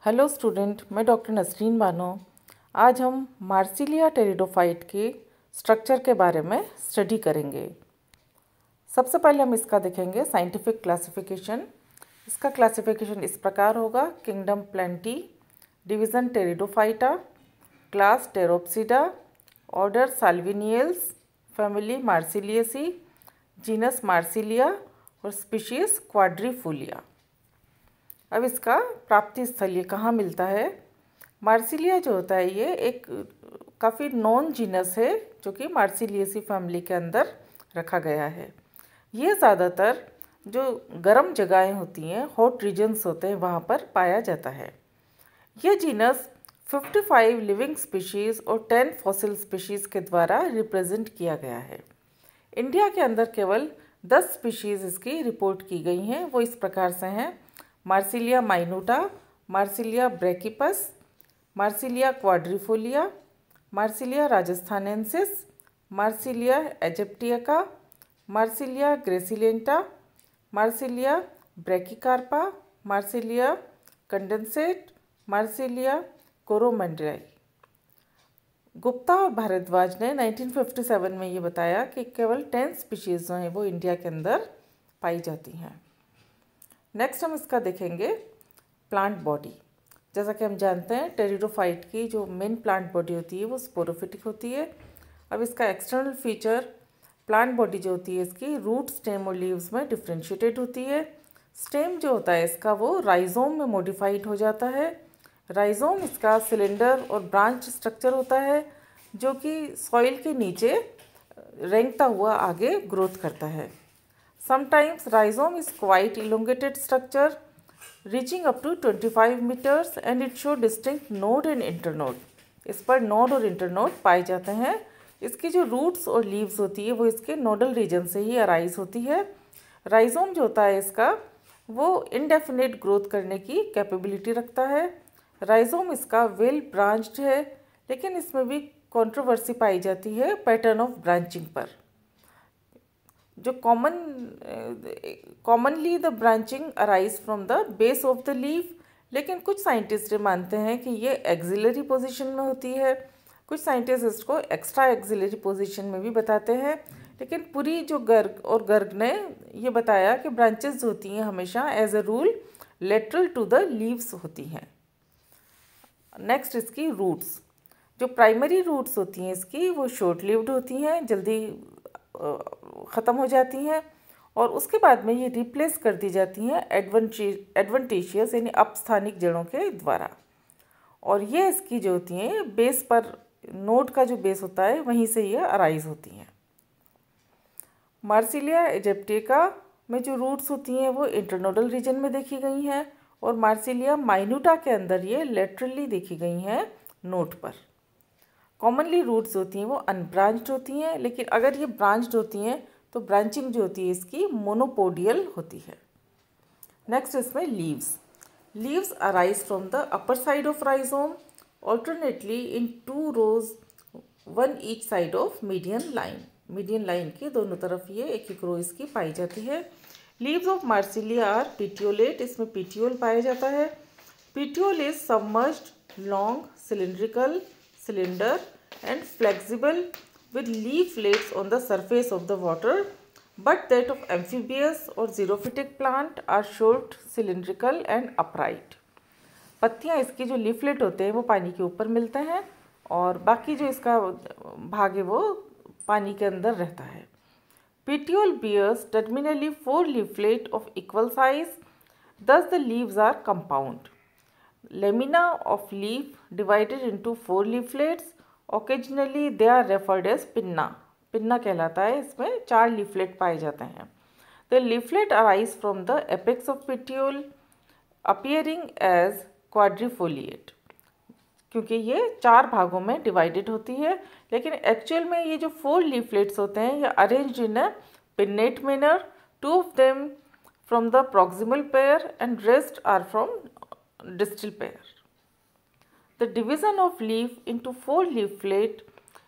Hello student, मैं doctor Nasreen Bano. आज हम मार्सिलिया टेरिडोफाइट के स्ट्रक्चर के बारे में स्टडी करेंगे। सबसे पहले हम इसका देखेंगे साइंटिफिक क्लासिफिकेशन। इसका क्लासिफिकेशन इस प्रकार होगा: kingdom Plantae, division Pteridophyta, class Pteropsida, order Salviniales, family Marsileaceae, genus Marsilea और स्पीशीज़ क्वाड्रीफोलिया। अब इसका प्राप्ति स्थल ये कहाँ मिलता है? मार्सिलिया जो होता है ये एक काफ़ी नॉन जीनस है जो कि मार्सिलियसी फैमिली के अंदर रखा गया है। ये ज़्यादातर जो गर्म जगहें होती हैं, हॉट रीजन्स होते हैं, वहाँ पर पाया जाता है। ये जीनस 55 लिविंग स्पीशीज़ और 10 फॉसिल स्पीशीज़ के द्वारा रिप्रेजेंट किया गया है। इंडिया के अंदर केवल 10 स्पीशीज़ इसकी रिपोर्ट की गई हैं। वो इस प्रकार से हैं: Marsilea minuta, Marsilea brachypus, Marsilea quadrifolia, Marsilea rajasthanensis, Marsilea aegyptiaca, Marsilea gracilenta, Marsilea brachycarpa, Marsilea condensata, Marsilea coromandelii. Gupta और भारद्वाज ने 1957 में ये बताया कि केवल 10 स्पीशीज़ जो हैं वो इंडिया के अंदर पाई जाती हैं। नेक्स्ट हम इसका देखेंगे प्लांट बॉडी। जैसा कि हम जानते हैं टेरिडोफाइट की जो मेन प्लांट बॉडी होती है वो स्पोरोफिटिक होती है। अब इसका एक्सटर्नल फीचर प्लांट बॉडी जो होती है इसकी रूट, स्टेम और लीव्स में डिफ्रेंशिएटेड होती है। स्टेम जो होता है इसका वो राइजोम में मॉडिफाइड हो जाता है। राइजोम इसका सिलेंडर और ब्रांच स्ट्रक्चर होता है जो कि सॉइल के नीचे रेंगता हुआ आगे ग्रोथ करता है। Sometimes rhizome is quite elongated structure reaching up to 25 meters and it show distinct node and internode। इस पर नोड और इंटरनोड पाए जाते हैं। इसकी जो रूट्स और लीव्स होती है वो इसके नोडल रीजन से ही अराइज होती है। राइजोम जो होता है इसका वो इनडेफिनेट ग्रोथ करने की कैपेबिलिटी रखता है। राइजोम इसका वेल ब्रांच्ड है, लेकिन इसमें भी कंट्रोवर्सी पाई जाती है पैटर्न ऑफ ब्रांचिंग पर। जो commonly the branching arise from the base of the leaf, लेकिन कुछ साइंटिस्ट मानते हैं कि ये एक्सिलरी पोजीशन में होती है। कुछ साइंटिस्ट इसको एक्स्ट्रा एक्सिलरी पोजीशन में भी बताते हैं, लेकिन पूरी जो गर्ग और गर्ग ने ये बताया कि ब्रांचेस जो होती हैं हमेशा as a rule lateral to the leaves होती हैं। नेक्स्ट इसकी रूट्स, जो प्राइमरी रूट्स होती हैं इसकी वो शॉर्ट लिव्ड होती हैं, जल्दी ख़त्म हो जाती हैं और उसके बाद में ये रिप्लेस कर दी जाती हैं एडवेंटिशियस यानी अपस्थानिक जड़ों के द्वारा। और ये इसकी जो होती हैं बेस पर, नोड का जो बेस होता है वहीं से ये अराइज होती हैं। मार्सिलिया एजिप्टिका में जो रूट्स होती हैं वो इंटरनोडल रीजन में देखी गई हैं और मार्सिलिया माइनूटा के अंदर ये लेटरली देखी गई हैं नोड पर। कॉमनली रूट्स होती हैं वो अनब्रांच्ड होती हैं, लेकिन अगर ये ब्रांच्ड होती हैं तो ब्रांचिंग जो होती है इसकी मोनोपोडियल होती है। नेक्स्ट इसमें leaves arise from the upper side of rhizome alternately in 2 rows, 1 each side of median line के दोनों तरफ ये एक रो इसकी पाई जाती है। लीव्स ऑफ मार्सिलिया आर पिटियोलेट, इसमें पिटियोल पाया जाता है। Petiole is submerged, long, cylindrical, cylinder and flexible with leaflets on the surface of the water, but that of amphibious or xerophytic plant are short, cylindrical and upright। पत्तियां इसकी जो leaflet होते हैं वो पानी के ऊपर मिलते हैं और बाकी जो इसका भाग है वो पानी के अंदर रहता है। Petiole bears terminally 4 leaflet of equal size, thus the leaves are compound। Lamina of leaf divided into 4 leaflets, occasionally they are referred as pinna। Pinna कहलाता है, इसमें 4 लीफलेट पाए जाते हैं। The leaflet arise from the apex of petiole appearing as quadrifoliate। क्योंकि ये 4 भागों में डिवाइडेड होती है, लेकिन एक्चुअल में ये जो 4 लीफलेट्स होते हैं ये arranged in a pennate manner, 2 of them from the proximal pair and rest are from distal pair। The division of leaf into 4 leaflet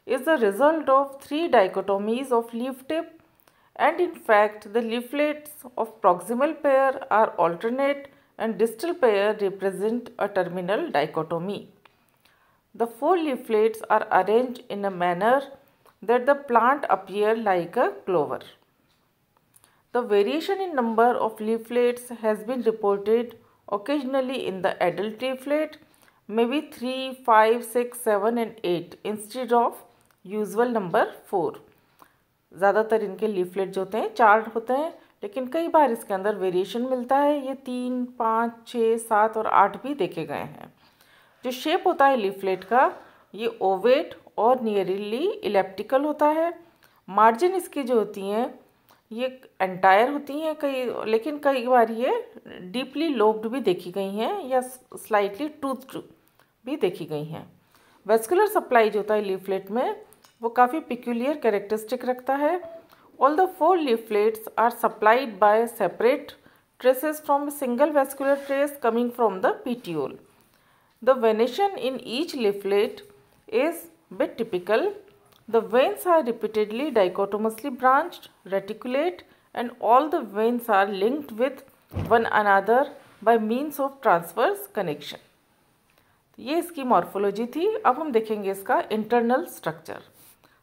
is the result of 3 dichotomies of leaf tip, and in fact the leaflets of proximal pair are alternate and distal pair represent a terminal dichotomy. The 4 leaflets are arranged in a manner that the plant appear like a clover. The variation in number of leaflets has been reported occasionally in the adult leaflet, maybe 3, 5, 6, 7 and 8 instead of usual number 4. ज़्यादातर इनके leaflet जो होते हैं 4 होते हैं, लेकिन कई बार इसके अंदर वेरिएशन मिलता है। ये 3, 5, 6, 7 और 8 भी देखे गए हैं। जो शेप होता है लीफलेट का, ये ओवेट और नियरली इलेप्टिकल होता है। मार्जिन इसकी जो होती हैं ये एंटायर होती हैं लेकिन कई बार ये डीपली लोब्ड भी देखी गई हैं या स्लाइटली टूथड भी देखी गई हैं। वेस्कुलर सप्लाई जो होता है लीफलेट में वो काफ़ी पिक्यूलियर कैरेक्टरिस्टिक रखता है। All the 4 leaflets are supplied by separate traces from a single vascular trace coming from the petiole. The venation in each leaflet is bit typical. The veins are repeatedly dichotomously branched, reticulate, and all the veins are linked with one another by means of transverse connection. ये इसकी morphology थी। अब हम देखेंगे इसका internal structure.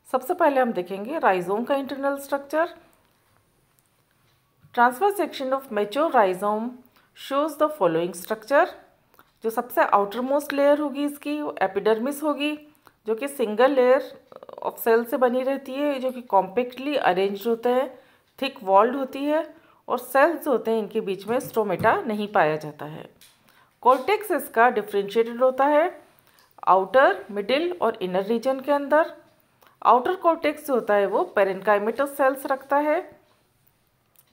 सबसे पहले हम देखेंगे राइजोम का internal structure. Transfer section of mature rhizome shows the following structure. जो सबसे आउटर मोस्ट लेयर होगी इसकी वो एपिडर्मिस होगी, जो कि सिंगल लेयर ऑफ सेल से बनी रहती है, जो कि कॉम्पैक्टली अरेंज्ड होते हैं, थिक वॉल्ड होती है और सेल्स होते हैं इनके बीच में स्ट्रोमेटा नहीं पाया जाता है। कॉर्टेक्स इसका डिफ्रेंशिएटेड होता है आउटर, मिडिल और इनर रीजन के अंदर। आउटर कॉर्टेक्स जो होता है वो पेरेन्काइमेटस सेल्स रखता है।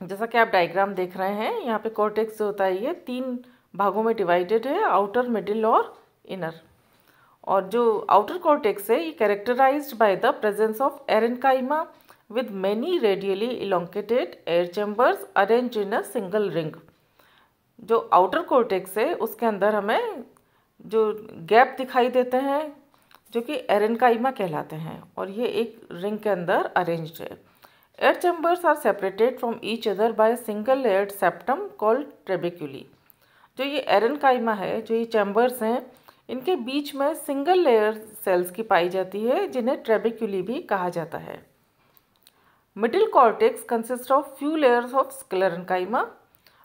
जैसा कि आप डायग्राम देख रहे हैं, यहाँ पे कॉर्टेक्स जो होता है ये 3 भागों में डिवाइडेड है, आउटर, मिडिल और इनर। और जो आउटर कॉर्टेक्स है ये characterized by the presence of aerenchyma with many radially elongated air chambers arranged in a single ring. जो आउटर कॉर्टेक्स है उसके अंदर हमें जो गैप दिखाई देते हैं जो कि एरेन्काइमा कहलाते हैं और ये एक रिंग के अंदर अरेंज्ड है। Air chambers are separated from each other by single layered septum called trabeculae. जो ये एरेन्काइमा है, जो ये चैम्बर्स हैं, इनके बीच में सिंगल लेयर सेल्स की पाई जाती है जिन्हें ट्रेबेक्यूली भी कहा जाता है। Middle cortex consist of few layers of sclerenchyma,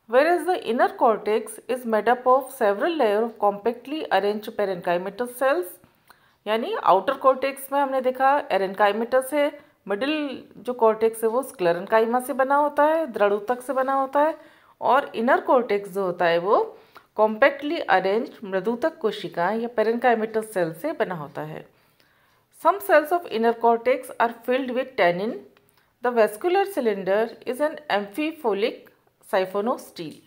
whereas the inner cortex is made up of several layers of compactly arranged parenchymatous cells। यानी आउटर कॉर्टेक्स में हमने देखा एरेन्काइमेटस है, मिडिल जो कॉर्टेक्स है वो स्क्लेरेन्काइमा से बना होता है, द्रढ़ूतक से बना होता है, और इनर कॉर्टेक्स जो होता है वो कॉम्पैक्टली अरेंज्ड मृदुतक कोशिकाएं या पेरेन्काइमेटस सेल से बना होता है। Some cells of inner cortex are filled with tannin. The vascular cylinder is an amphiphloic siphonostele.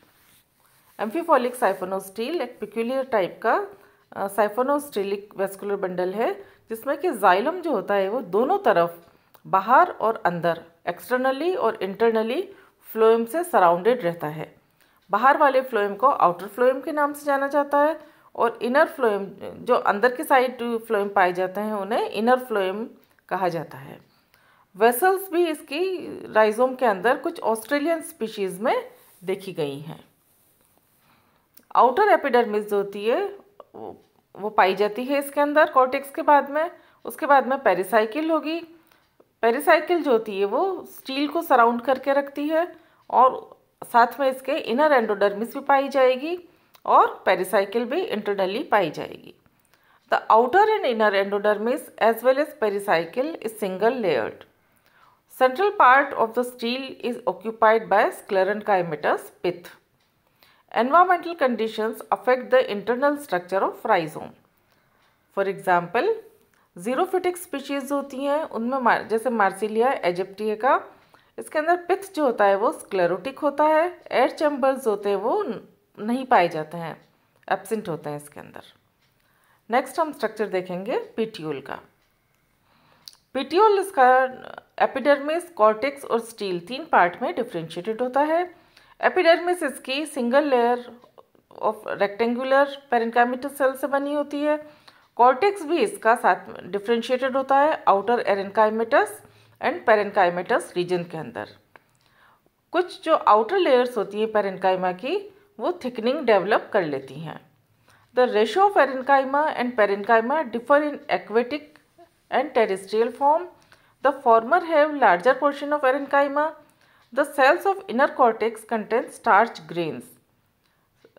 Amphiphloic siphonostele एक पिक्यूलियर टाइप का साइफोनोस्टीलिक वेस्कुलर बंडल है जिसमें कि जाइलम जो होता है वो दोनों तरफ बाहर और अंदर एक्सटर्नली और इंटरनली फ्लोएम से सराउंडेड रहता है। बाहर वाले फ्लोएम को आउटर फ्लोएम के नाम से जाना जाता है और इनर फ्लोएम जो अंदर की साइड फ्लोएम पाए जाते हैं उन्हें इनर फ्लोएम कहा जाता है। वेसल्स भी इसकी राइजोम के अंदर कुछ ऑस्ट्रेलियन स्पीशीज़ में देखी गई हैं। आउटर एपिडर्मिस जो होती है वो पाई जाती है इसके अंदर कॉर्टेक्स के बाद में। उसके बाद में पेरिसाइकिल होगी। पेरिसाइकिल जो होती है वो स्टील को सराउंड करके रखती है और साथ में इसके इनर एंडोडर्मिस भी पाई जाएगी और पेरिसाइकिल भी इंटरनली पाई जाएगी। The outer and inner endodermis as well as pericycle is single layered. Central part of the stele is occupied by sclerenchymatous pith. Environmental conditions affect the internal structure of rhizome. For example, xerophytic species होती हैं उनमें जैसे Marsilea एजिप्टिका, इसके अंदर पिथ जो होता है वो स्क्लेरोटिक होता है। एयर चैम्बर्स होते हैं वो नहीं पाए जाते हैं, एब्सेंट होते हैं इसके अंदर। नेक्स्ट हम स्ट्रक्चर देखेंगे पीट्यूल का। पीट्यूल इसका एपिडर्मिस, कॉर्टेक्स और स्टील 3 पार्ट में डिफ्रेंशिएटेड होता है। एपिडर्मिस इसकी single layer of rectangular parenchymatous cell से बनी होती है। कॉर्टेक्स भी इसका साथ में डिफ्रेंशिएटेड होता है आउटर एरेन्काइमेटस एंड पेरेन्काइमेटस रीजन के अंदर। कुछ जो आउटर लेयर्स होती है पेरेन्काइमा की वो थिकनिंग डेवलप कर लेती हैं। The ratio of parenchyma and parenchyma differ in aquatic and terrestrial form. The former have larger portion of parenchyma. The cells of inner cortex contain starch grains.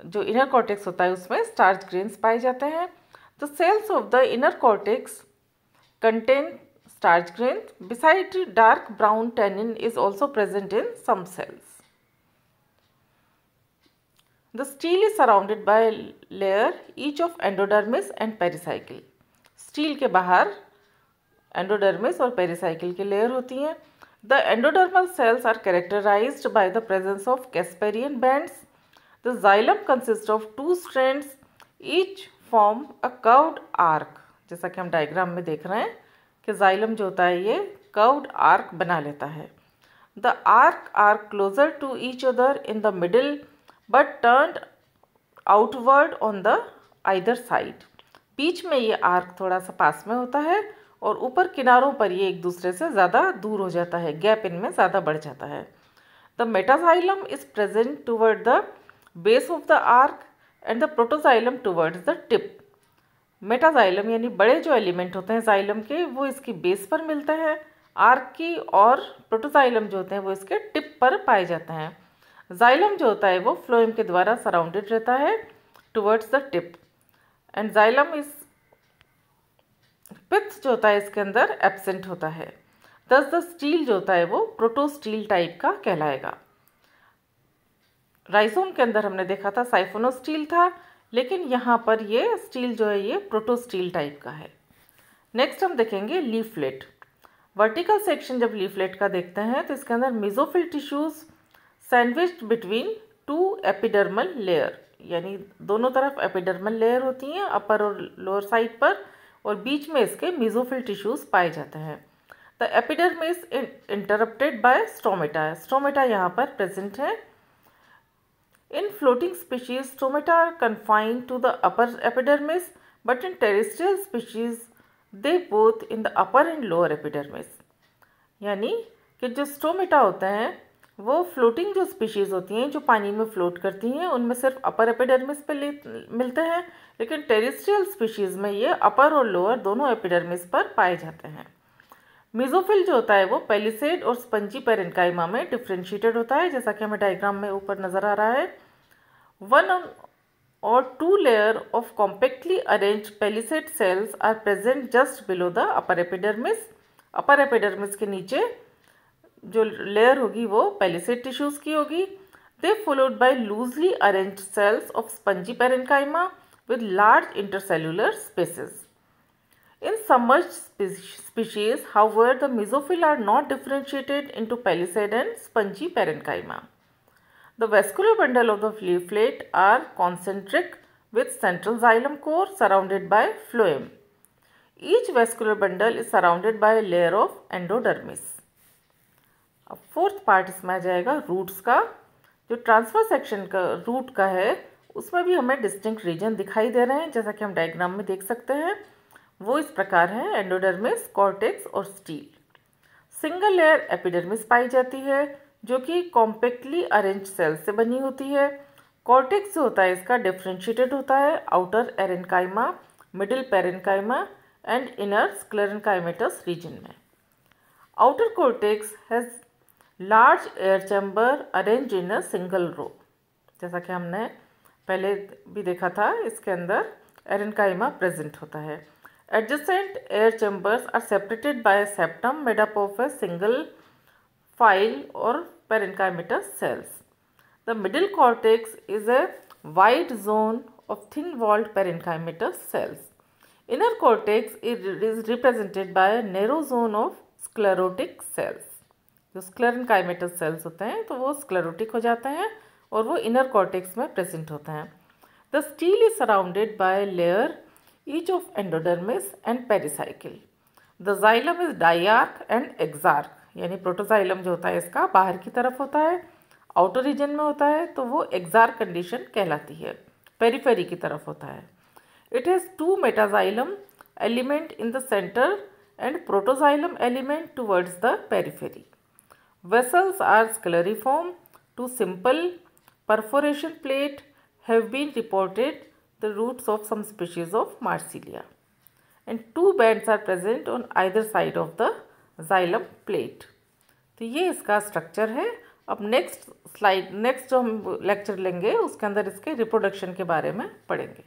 जो inner cortex होता है उसमें starch grains पाए जाते हैं। The cells of the inner cortex contain starch grains. Besides, dark brown tannin is also present in some cells. The stele is surrounded by a layer each of endodermis and pericycle. Stele के बाहर endodermis और pericycle की layer होती हैं. The endodermal cells are characterized by the presence of Casparian bands. The xylem consists of two strands, each form a curved arc. जैसा कि हम diagram में देख रहे हैं कि जाइलम जो होता है ये कर्व्ड आर्क बना लेता है। The arc are closer to each other in the middle but turned outward on the either side. बीच में ये आर्क थोड़ा सा पास में होता है और ऊपर किनारों पर ये एक दूसरे से ज़्यादा दूर हो जाता है, गैप इनमें ज़्यादा बढ़ जाता है। The metaxylem is present toward the base of the arc and the protoxylem towards the tip. Metaxylem यानी बड़े जो एलिमेंट होते हैं जाइलम के वो इसकी बेस पर मिलते हैं आर्क की, और प्रोटोजाइलम जो होते हैं वो इसके टिप पर पाए जाते हैं। जाइलम जो होता है वो फ्लोएम के द्वारा सराउंडेड रहता है towards the tip, and xylem इस पित्त जो होता है इसके अंदर एब्सेंट होता है। दस द स्टील जो होता है वो प्रोटोस्टील टाइप का कहलाएगा। राइजोम के अंदर हमने देखा था साइफोनोस्टील था, लेकिन यहाँ पर ये स्टील जो है ये प्रोटोस्टील टाइप का है। नेक्स्ट हम देखेंगे लीफलेट। वर्टिकल सेक्शन जब लीफलेट का देखते हैं तो इसके अंदर mesophyll tissues sandwiched between two epidermal layer, यानी दोनों तरफ एपिडर्मल लेयर होती हैं अपर और लोअर साइड पर, और बीच में इसके मेसोफिल टिश्यूज पाए जाते हैं। The epidermis interrupted by stomata. Stomata यहाँ पर प्रेजेंट है। In floating species, stomata are confined to the upper epidermis, but in terrestrial species, they both in the upper and lower epidermis. यानी कि जो stomata होते हैं वो फ्लोटिंग जो स्पीशीज़ होती हैं जो पानी में फ्लोट करती हैं उनमें सिर्फ अपर एपिडर्मिस पे मिलते हैं, लेकिन टेरेस्ट्रियल स्पीशीज़ में ये अपर और लोअर दोनों एपिडर्मिस पर पाए जाते हैं। मेसोफिल जो होता है वो पेलिसेड और स्पंजी पेरेन्काइमा में डिफ्रेंशिएटेड होता है, जैसा कि हमें डायग्राम में ऊपर नज़र आ रहा है। वन और two layer of compactly arranged palisade cells are present just below the upper epidermis. Upper epidermis के नीचे जो लेयर होगी वो पेलिसेड टिश्यूज़ की होगी। They followed by loosely arranged cells of spongy parenchyma with large intercellular spaces. In submerged species, however, the mesophyll are not differentiated into pelicid and spongy parenchyma. The vascular bundle of the leaflet are concentric with central xylem core surrounded by phloem. Each vascular bundle is surrounded by a layer of endodermis. अब fourth part इसमें आ जाएगा roots का। जो transfer section का root का है उसमें भी हमें डिस्टिंक्ट रीजन दिखाई दे रहे हैं, जैसा कि हम डायग्राम में देख सकते हैं। वो इस प्रकार है एंडोडर्मिस, कॉर्टेक्स और स्टील। सिंगल लेयर एपिडर्मिस पाई जाती है जो कि कॉम्पैक्टली अरेंज सेल से बनी होती है। कॉर्टेक्स जो होता है इसका डिफ्रेंशिएटेड होता है outer aerenchyma, middle parenchyma and inner sclerenchymatous region में। Outer cortex has large air chamber arrange in a single row, जैसा कि हमने पहले भी देखा था इसके अंदर एरेन्काइमा प्रेजेंट होता है। Adjacent air chambers are separated by a septum made up of a single file or parenchymatous cells. The middle cortex is a wide zone of thin-walled parenchymatous cells. Inner cortex is represented by a narrow zone of sclerotic cells. जो sclerenchymatous cells होते हैं तो वो sclerotic हो जाते हैं और वो inner cortex में present होते हैं. The stele is surrounded by a layer each of endodermis and pericycle. The xylem is diarch and exarch, यानी प्रोटोजाइलम जो होता है इसका बाहर की तरफ होता है, आउटर रीजन में होता है तो वो एक्सार्क कंडीशन कहलाती है, पेरिफेरी की तरफ होता है। It has two metaxylem element in the centre and protoxylem element towards the periphery. Vessels are scleriform to simple perforation plate have been reported the roots of some species of Marsilia, and two bands are present on either side of the xylem plate. तो ये इसका structure है। अब next जो हम lecture लेंगे उसके अंदर इसके रिप्रोडक्शन के बारे में पढ़ेंगे।